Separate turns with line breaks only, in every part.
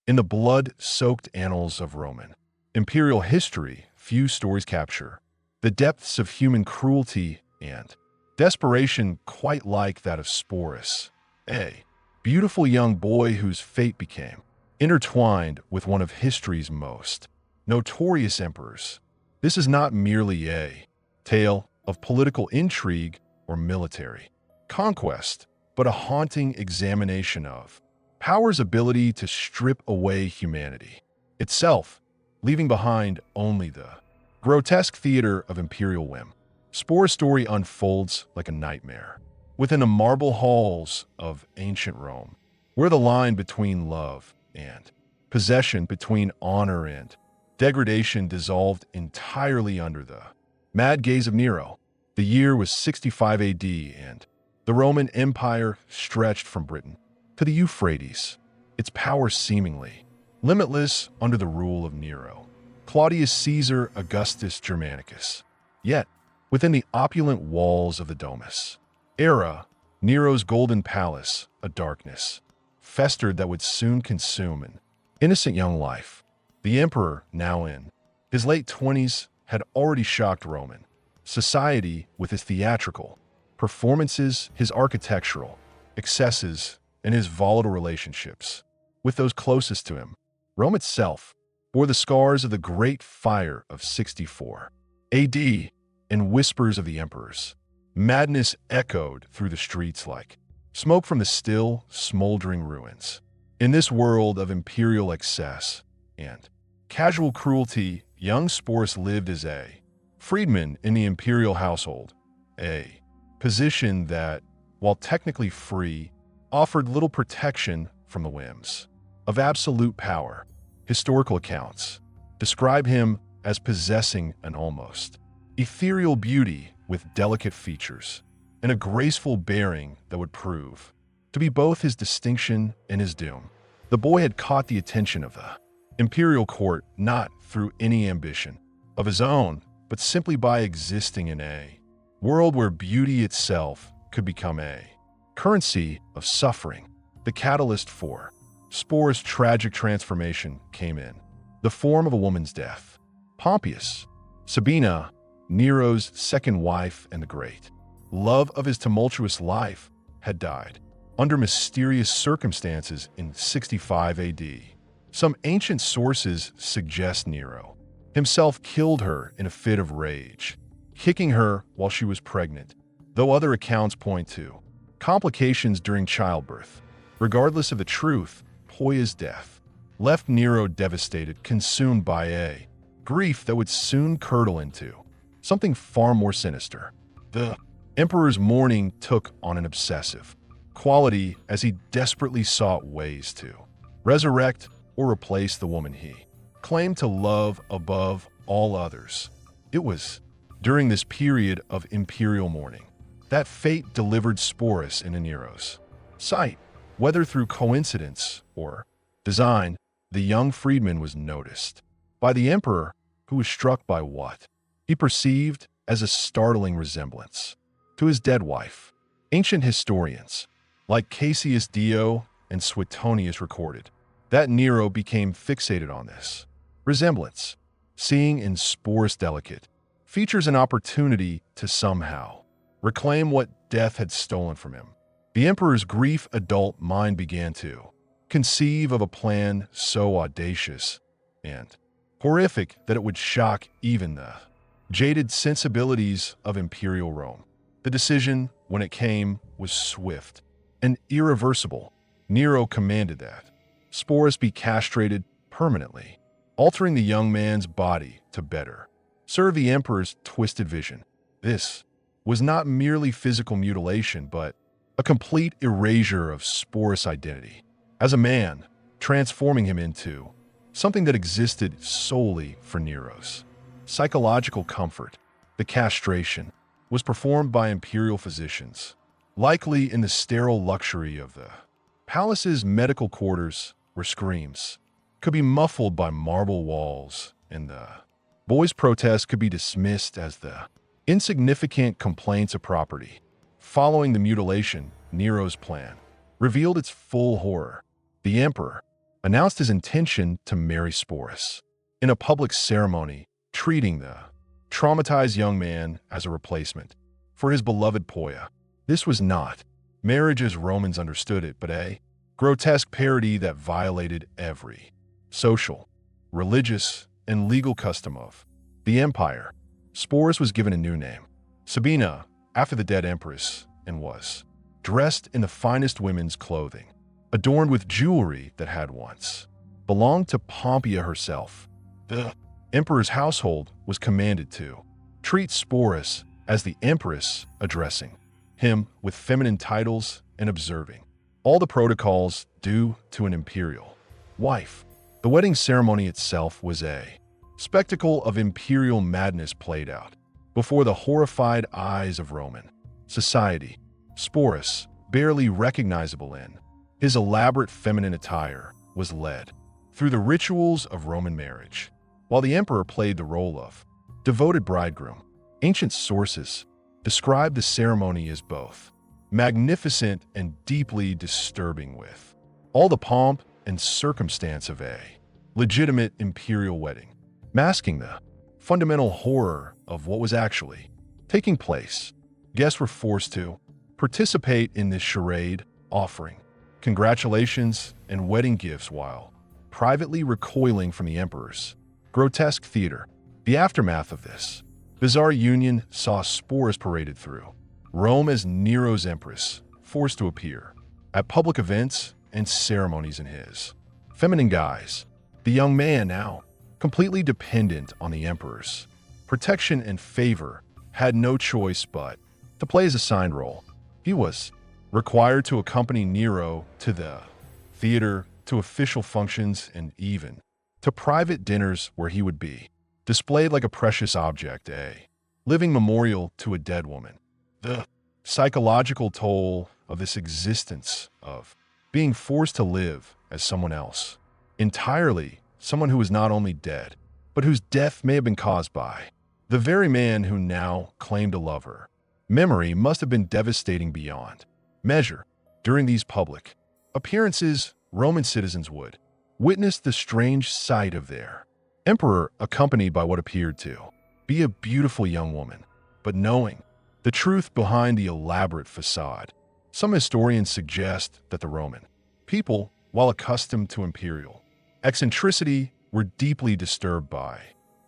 In the blood-soaked annals of Roman imperial history, few stories capture the depths of human cruelty and desperation quite like that of Sporus, a beautiful young boy whose fate became intertwined with one of history's most notorious emperors. This is not merely a tale of political intrigue or military conquest, but a haunting examination of power's ability to strip away humanity itself, leaving behind only the grotesque theater of imperial whim. Spor's story unfolds like a nightmare within the marble halls of ancient Rome, where the line between love and possession, between honor and degradation, dissolved entirely under the mad gaze of Nero. The year was 65 AD, and the Roman Empire stretched from Britain to the Euphrates, its power seemingly limitless under the rule of Nero, Claudius Caesar Augustus Germanicus. Yet, within the opulent walls of the Domus era, Nero's golden palace, a darkness festered that would soon consume an innocent young life. The emperor, now in his late 20s, had already shocked Roman society with his theatrical performances, his architectural excesses, and his volatile relationships with those closest to him. Rome itself bore the scars of the Great Fire of 64 AD, and whispers of the emperor's madness echoed through the streets like smoke from the still, smoldering ruins. In this world of imperial excess and casual cruelty, young Sporus lived as a freedman in the imperial household, a position that, while technically free, offered little protection from the whims of absolute power. Historical accounts describe him as possessing an almost ethereal beauty with delicate features and a graceful bearing that would prove to be both his distinction and his doom. The boy had caught the attention of the imperial court not through any ambition of his own, but simply by existing in a world where beauty itself could become a currency of suffering. The catalyst for Sporus' tragic transformation came in the form of a woman's death. Pompeius, Sabina, Nero's second wife and the great love of his tumultuous life, had died under mysterious circumstances in 65 AD. Some ancient sources suggest Nero himself killed her in a fit of rage, kicking her while she was pregnant, though other accounts point to complications during childbirth. Regardless of the truth, Poia's death left Nero devastated, consumed by a grief that would soon curdle into something far more sinister. The emperor's mourning took on an obsessive quality as he desperately sought ways to resurrect or replace the woman he claimed to love above all others. It was during this period of imperial mourning that fate delivered Sporus into Nero's sight. Whether through coincidence or design, the young freedman was noticed by the emperor, who was struck by what he perceived as a startling resemblance to his dead wife. Ancient historians, like Cassius Dio and Suetonius, recorded that Nero became fixated on this resemblance, seeing in Sporus' delicate features an opportunity to somehow reclaim what death had stolen from him. The emperor's grief adult mind began to conceive of a plan so audacious and horrific that it would shock even the jaded sensibilities of imperial Rome. The decision, when it came, was swift and irreversible. Nero commanded that Sporus be castrated permanently, altering the young man's body to better serve the emperor's twisted vision. This was not merely physical mutilation, but a complete erasure of Sporus' identity as a man, transforming him into something that existed solely for Nero's psychological comfort. The castration was performed by imperial physicians, likely in the sterile luxury of the palace's medical quarters, where screams could be muffled by marble walls, and the boy's protest could be dismissed as the insignificant complaints of property. Following the mutilation, Nero's plan revealed its full horror. The emperor, announced his intention to marry Sporus in a public ceremony, treating the traumatized young man as a replacement for his beloved Poia. This was not marriage as Romans understood it, but a grotesque parody that violated every social, religious, and legal custom of the empire. Sporus was given a new name, Sabina, after the dead empress, and was dressed in the finest women's clothing, adorned with jewelry that had once belonged to Pompeia herself. The emperor's household was commanded to treat Sporus as the empress, addressing him with feminine titles and observing all the protocols due to an imperial wife. The wedding ceremony itself was a spectacle of imperial madness played out before the horrified eyes of Roman society. Sporus, barely recognizable in his elaborate feminine attire, was led through the rituals of Roman marriage, while the emperor played the role of devoted bridegroom. Ancient sources describe the ceremony as both magnificent and deeply disturbing, with all the pomp and circumstance of a legitimate imperial wedding, masking the fundamental horror of what was actually taking place. Guests were forced to participate in this charade, offering congratulations and wedding gifts while privately recoiling from the emperor's grotesque theater. The aftermath of this bizarre union saw Sporus paraded through Rome as Nero's empress, forced to appear at public events and ceremonies in his feminine guise. The young man, now completely dependent on the emperor's protection and favor, had no choice but to play his assigned role. He was required to accompany Nero to the theater, to official functions, and even to private dinners where he would be displayed like a precious object, a living memorial to a dead woman. The psychological toll of this existence of being forced to live as someone else, entirely someone who is not only dead, but whose death may have been caused by the very man who now claimed to love her. Memory must have been devastating beyond measure. During these public appearances, Roman citizens would witness the strange sight of their emperor accompanied by what appeared to be a beautiful young woman. But knowing the truth behind the elaborate facade, some historians suggest that the Roman people, while accustomed to imperial eccentricity, were deeply disturbed by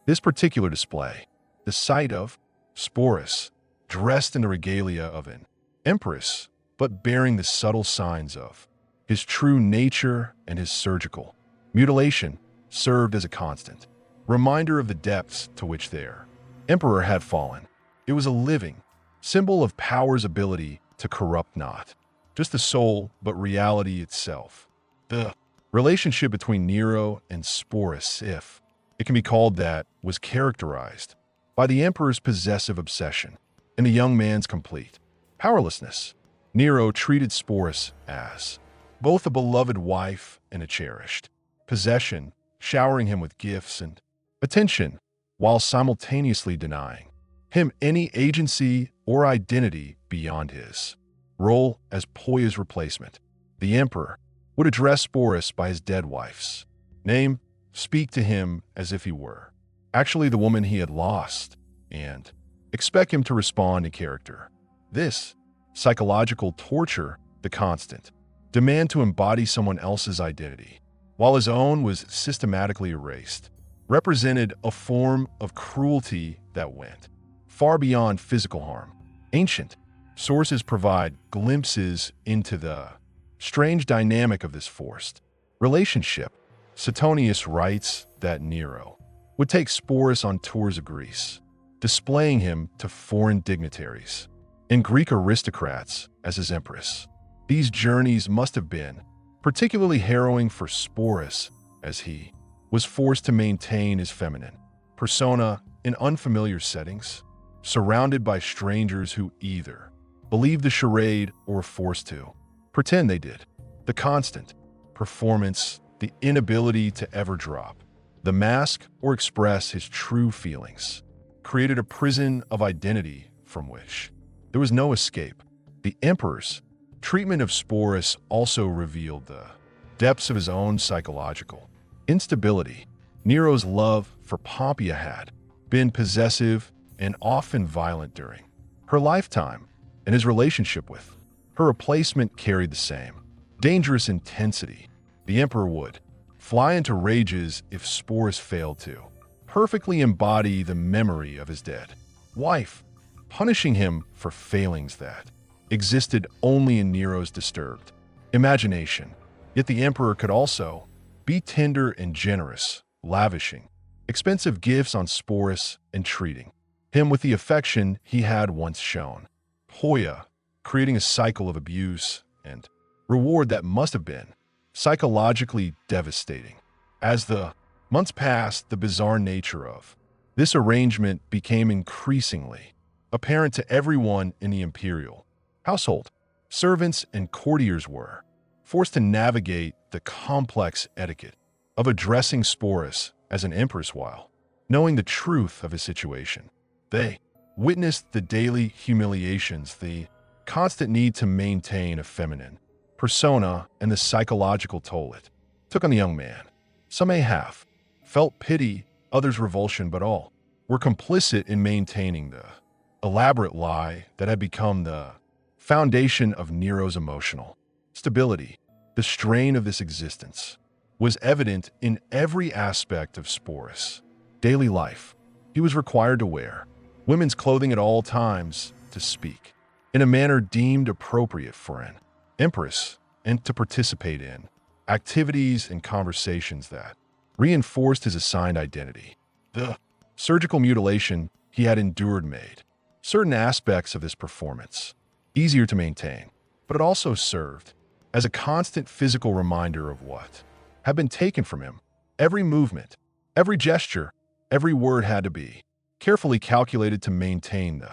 this particular display. The sight of Sporus, dressed in the regalia of an empress, but bearing the subtle signs of his true nature and his surgical mutilation, served as a constant reminder of the depths to which their emperor had fallen. It was a living symbol of power's ability to corrupt not just the soul, but reality itself. The relationship between Nero and Sporus, if it can be called that, was characterized by the emperor's possessive obsession and the young man's complete powerlessness. Nero treated Sporus as both a beloved wife and a cherished possession, showering him with gifts and attention, while simultaneously denying him any agency or identity beyond his role as Poia's replacement. The emperor would address Sporus by his dead wife's name, speak to him as if he were actually the woman he had lost, and expect him to respond in character. This psychological torture, the constant demand to embody someone else's identity, while his own was systematically erased, represented a form of cruelty that went far beyond physical harm. Ancient sources provide glimpses into the strange dynamic of this forced relationship. Suetonius writes that Nero would take Sporus on tours of Greece, displaying him to foreign dignitaries and Greek aristocrats as his empress. These journeys must have been particularly harrowing for Sporus, as he was forced to maintain his feminine persona in unfamiliar settings, surrounded by strangers who either believed the charade or were forced to pretend they did. The constant performance, the inability to ever drop the mask or express his true feelings, created a prison of identity from which there was no escape. The emperor's treatment of Sporus also revealed the depths of his own psychological instability. Nero's love for Pompeia had been possessive and often violent during her lifetime, and his relationship with her replacement carried the same dangerous intensity. The emperor would fly into rages if Sporus failed to perfectly embody the memory of his dead wife, punishing him for failings that existed only in Nero's disturbed imagination. Yet the emperor could also be tender and generous, lavishing expensive gifts on Sporus and treating him with the affection he had once shown. Hoya, creating a cycle of abuse and reward that must have been psychologically devastating. As the months passed, the bizarre nature of this arrangement became increasingly apparent to everyone in the imperial household. Servants and courtiers were forced to navigate the complex etiquette of addressing Sporus as an empress while knowing the truth of his situation. They witnessed the daily humiliations, the constant need to maintain a feminine persona, and the psychological toll it took on the young man. Some may have felt pity, others revulsion, but all were complicit in maintaining the elaborate lie that had become the foundation of Nero's emotional stability. The strain of this existence was evident in every aspect of Sporus' daily life. He was required to wear women's clothing at all times, to speak in a manner deemed appropriate for an empress, and to participate in activities and conversations that reinforced his assigned identity. The surgical mutilation he had endured made certain aspects of this performance easier to maintain, but it also served as a constant physical reminder of what had been taken from him. Every movement, every gesture, every word had to be carefully calculated to maintain the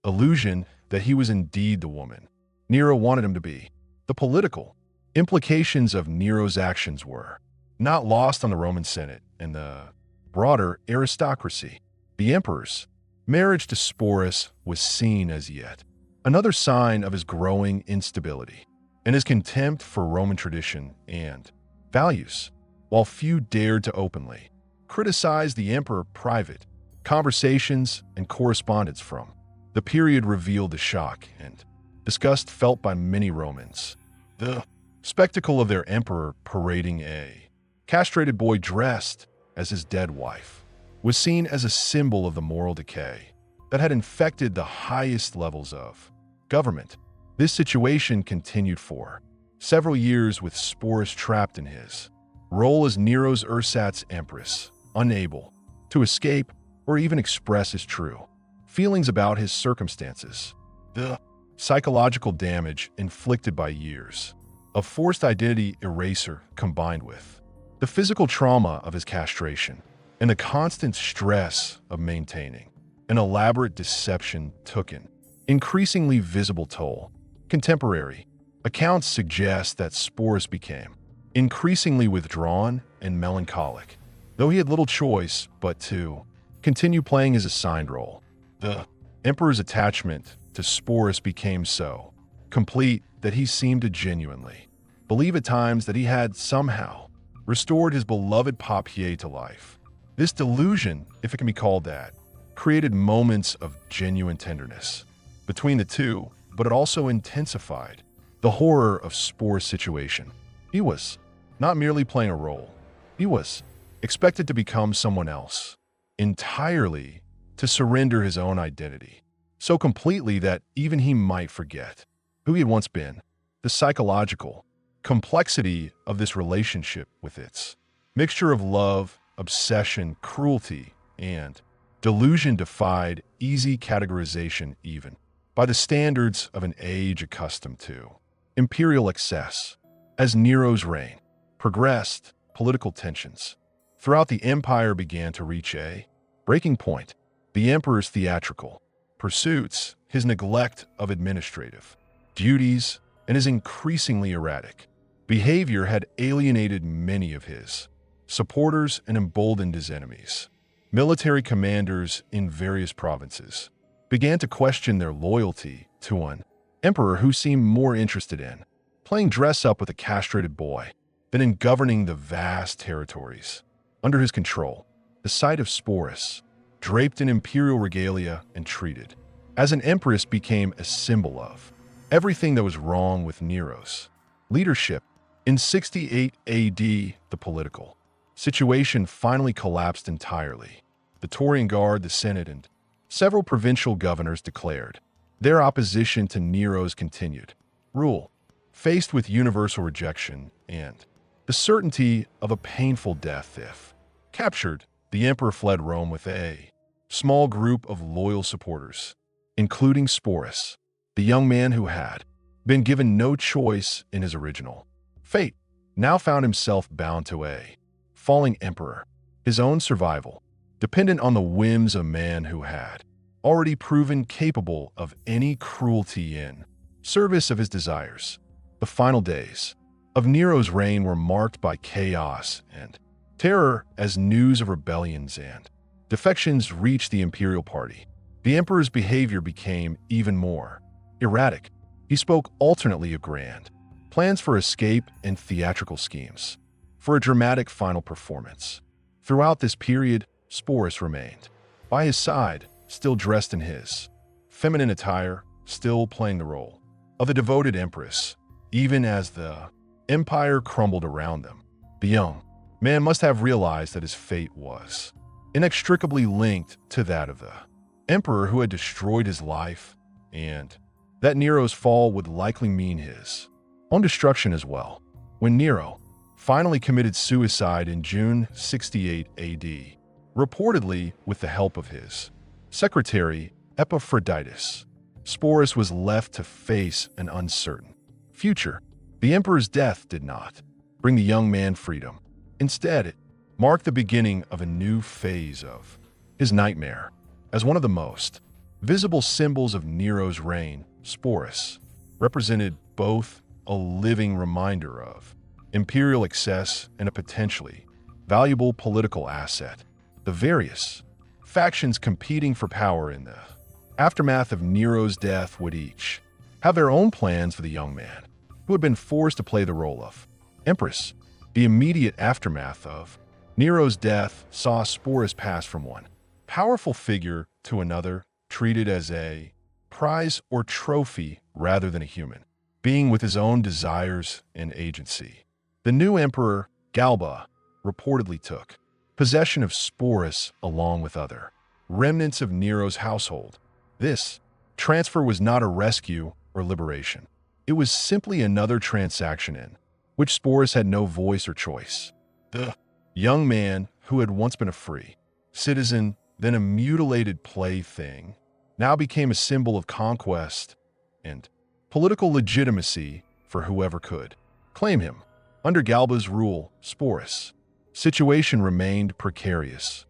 illusion that he was indeed the woman Nero wanted him to be. The political implications of Nero's actions were not lost on the Roman Senate and the broader aristocracy. The emperor's marriage to Sporus was seen as yet another sign of his growing instability and his contempt for Roman tradition and values. While few dared to openly criticize the emperor, private conversations and correspondence from the period revealed the shock and disgust felt by many Romans. The spectacle of their emperor parading a castrated boy dressed as his dead wife was seen as a symbol of the moral decay that had infected the highest levels of government. This situation continued for several years, with Sporus trapped in his role as Nero's ersatz empress, unable to escape or even express his true feelings about his circumstances. The psychological damage inflicted by years of forced identity erasure, combined with the physical trauma of his castration and the constant stress of maintaining an elaborate deception, took an increasingly visible toll. Contemporary accounts suggest that Sporus became increasingly withdrawn and melancholic, though he had little choice but to continue playing his assigned role. The emperor's attachment to Sporus became so complete that he seemed to genuinely believe at times that he had somehow restored his beloved Pompeia to life. This delusion, if it can be called that, created moments of genuine tenderness between the two, but it also intensified the horror of Sporus' situation. He was not merely playing a role, he was expected to become someone else entirely, to surrender his own identity so completely that even he might forget who he had once been. The psychological complexity of this relationship, with its mixture of love, obsession, cruelty, and delusion, defied easy categorization even by the standards of an age accustomed to imperial excess. As Nero's reign progressed, political tensions throughout the empire began to reach a breaking point. The emperor's theatrical pursuits, his neglect of administrative duties, and his increasingly erratic behavior had alienated many of his supporters and emboldened his enemies. Military commanders in various provinces began to question their loyalty to an emperor who seemed more interested in playing dress-up with a castrated boy than in governing the vast territories under his control. The sight of Sporus, draped in imperial regalia and treated as an empress, became a symbol of everything that was wrong with Nero's leadership. In 68 AD, the political situation finally collapsed entirely. The Taurian Guard, the Senate, and several provincial governors declared their opposition to Nero's continued rule. Faced with universal rejection and the certainty of a painful death if captured, the emperor fled Rome with a small group of loyal supporters, including Sporus, the young man who had been given no choice in his original fate, now found himself bound to a falling emperor. His own survival dependent on the whims of a man who had already proven capable of any cruelty in service of his desires. The final days of Nero's reign were marked by chaos and terror as news of rebellions and defections reached the imperial party. The emperor's behavior became even more erratic. He spoke alternately of grand plans for escape and theatrical schemes for a dramatic final performance. Throughout this period, Sporus remained by his side, still dressed in his feminine attire, still playing the role of a devoted empress. Even as the empire crumbled around them, the young man must have realized that his fate was inextricably linked to that of the emperor who had destroyed his life, and that Nero's fall would likely mean his own destruction as well. When Nero finally committed suicide in June 68 AD, reportedly with the help of his secretary Epaphroditus, Sporus was left to face an uncertain future. The emperor's death did not bring the young man freedom. Instead, it marked the beginning of a new phase of his nightmare. As one of the most visible symbols of Nero's reign, Sporus represented both a living reminder of imperial excess and a potentially valuable political asset. The various factions competing for power in the aftermath of Nero's death would each have their own plans for the young man who had been forced to play the role of empress. The immediate aftermath of Nero's death saw Sporus pass from one powerful figure to another, treated as a prize or trophy rather than a human being with his own desires and agency. The new emperor, Galba, reportedly took possession of Sporus along with other remnants of Nero's household. This transfer was not a rescue or liberation. It was simply another transaction in which Sporus had no voice or choice. The young man who had once been a free citizen, then a mutilated plaything, now became a symbol of conquest and political legitimacy for whoever could claim him. Under Galba's rule, Sporus' situation remained precarious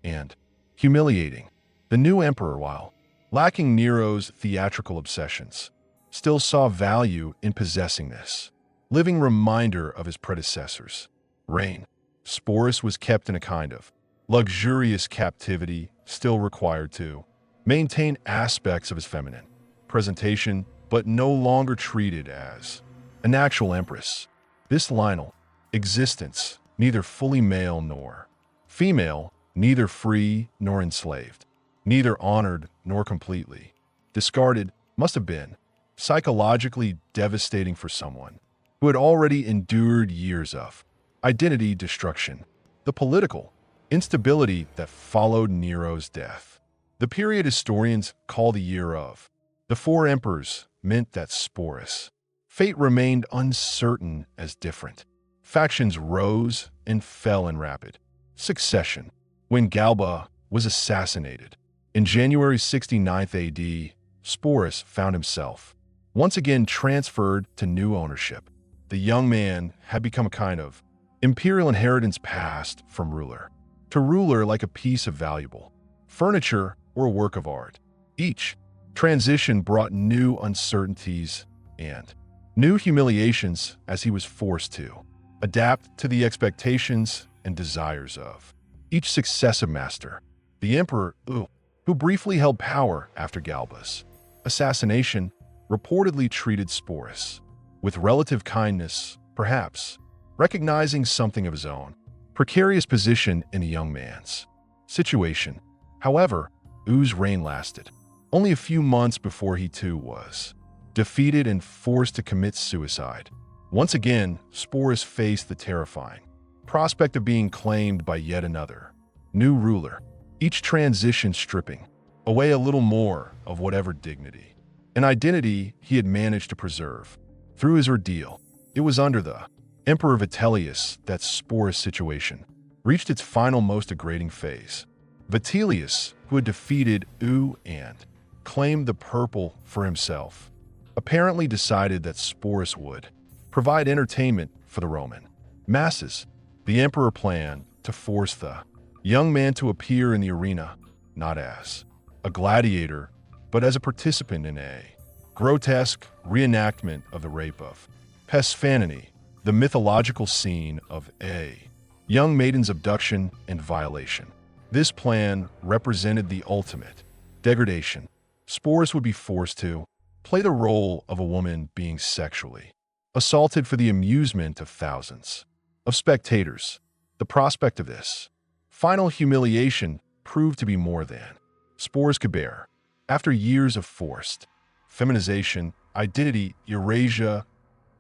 and humiliating. The new emperor, while lacking Nero's theatrical obsessions, still saw value in possessing this living reminder of his predecessor's reign. Sporus was kept in a kind of luxurious captivity, still required to maintain aspects of his feminine presentation, but no longer treated as an actual empress. This liminal existence, neither fully male nor female, neither free nor enslaved, neither honored nor completely discarded, must have been psychologically devastating for someone who had already endured years of identity destruction. The political instability that followed Nero's death, the period historians call the year of the four emperors, meant that Sporus' fate remained uncertain as different factions rose and fell in rapid succession. When Galba was assassinated in January 69 AD, Sporus found himself once again transferred to new ownership. The young man had become a kind of imperial inheritance passed from ruler to ruler like a piece of valuable furniture or a work of art. Each transition brought new uncertainties and new humiliations as he was forced to adapt to the expectations and desires of each successive master. The emperor, who briefly held power after Galba's assassination, reportedly treated Sporus with relative kindness, perhaps recognizing something of his own precarious position in a young man's situation. However, U's reign lasted only a few months before he too was defeated and forced to commit suicide. Once again, Sporus faced the terrifying prospect of being claimed by yet another new ruler, each transition stripping away a little more of whatever dignity and identity he had managed to preserve. Through his ordeal, it was under the Emperor Vitellius that Sporus' situation reached its final most degrading phase. Vitellius, who had defeated U and claimed the purple for himself, apparently decided that Sporus would provide entertainment for the Roman masses. The emperor planned to force the young man to appear in the arena not as a gladiator, but as a participant in a grotesque reenactment of the rape of Pesfanini, the mythological scene of a young maiden's abduction and violation. This plan represented the ultimate degradation. Sporus would be forced to play the role of a woman being sexually assaulted for the amusement of thousands of spectators. The prospect of this final humiliation proved to be more than Sporus could bear. After years of forced feminization, identity erasure,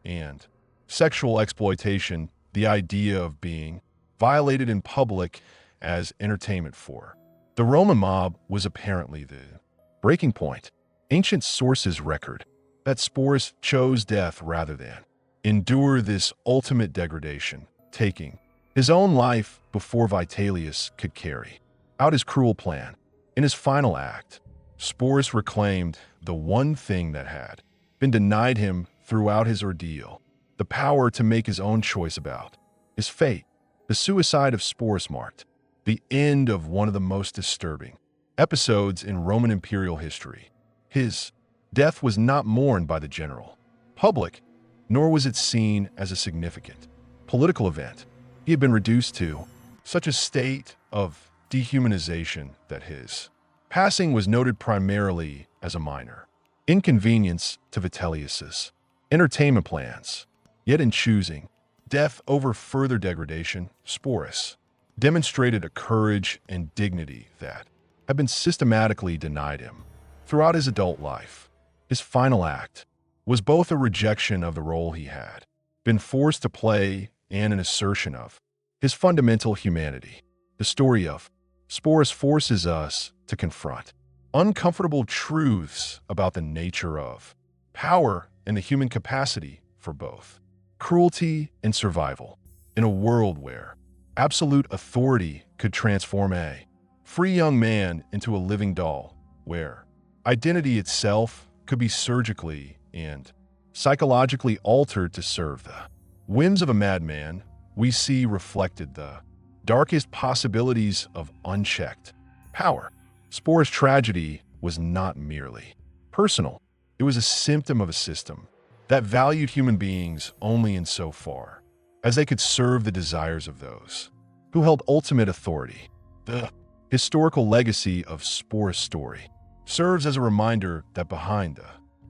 and sexual exploitation, the idea of being violated in public as entertainment for the Roman mob was apparently the breaking point. Ancient sources record that Sporus chose death rather than endure this ultimate degradation, taking his own life before Vitellius could carry out his cruel plan. In his final act, Sporus reclaimed the one thing that had been denied him throughout his ordeal, the power to make his own choice about his fate. The suicide of Sporus marked the end of one of the most disturbing episodes in Roman imperial history. His death was not mourned by the general public, nor was it seen as a significant political event. He had been reduced to such a state of dehumanization that his passing was noted primarily as a minor inconvenience to Vitellius's entertainment plans. Yet in choosing death over further degradation, Sporus demonstrated a courage and dignity that had been systematically denied him throughout his adult life. His final act was both a rejection of the role he had been forced to play and an assertion of his fundamental humanity. The story of Sporus forces us to confront uncomfortable truths about the nature of power and the human capacity for both cruelty and survival. In a world where absolute authority could transform a free young man into a living doll, where identity itself could be surgically and psychologically altered to serve the whims of a madman, we see reflected the darkest possibilities of unchecked power. Sporus' tragedy was not merely personal. It was a symptom of a system that valued human beings only insofar as they could serve the desires of those who held ultimate authority. The historical legacy of Sporus' story serves as a reminder that behind the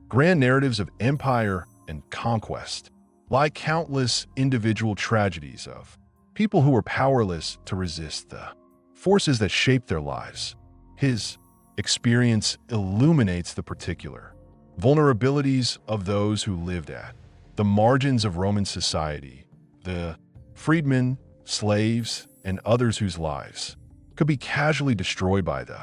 grand narratives of empire and conquest lie countless individual tragedies of people who were powerless to resist the forces that shaped their lives. His experience illuminates the particular vulnerabilities of those who lived at the margins of Roman society, the freedmen, slaves, and others whose lives could be casually destroyed by the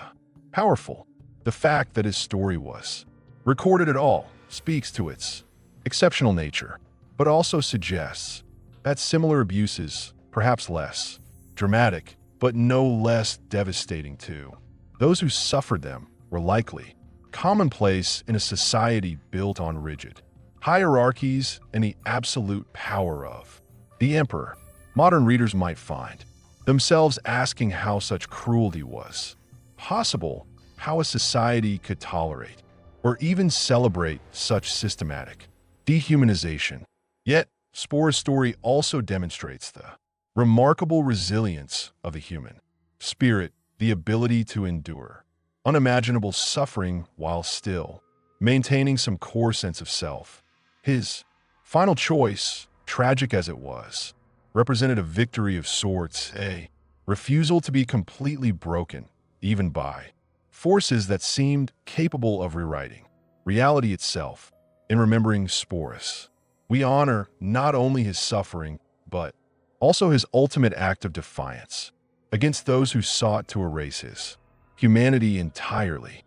powerful. The fact that his story was recorded at all speaks to its exceptional nature, but also suggests that similar abuses, perhaps less dramatic, but no less devastating too, those who suffered them were likely commonplace in a society built on rigid hierarchies and the absolute power of the emperor. Modern readers might find themselves asking how such cruelty was possible, how a society could tolerate or even celebrate such systematic dehumanization. Yet, Sporus' story also demonstrates the remarkable resilience of the human spirit, the ability to endure unimaginable suffering while still maintaining some core sense of self. His final choice, tragic as it was, represented a victory of sorts, a refusal to be completely broken, even by forces that seemed capable of rewriting reality itself. In remembering Sporus, we honor not only his suffering, but also his ultimate act of defiance against those who sought to erase his humanity entirely.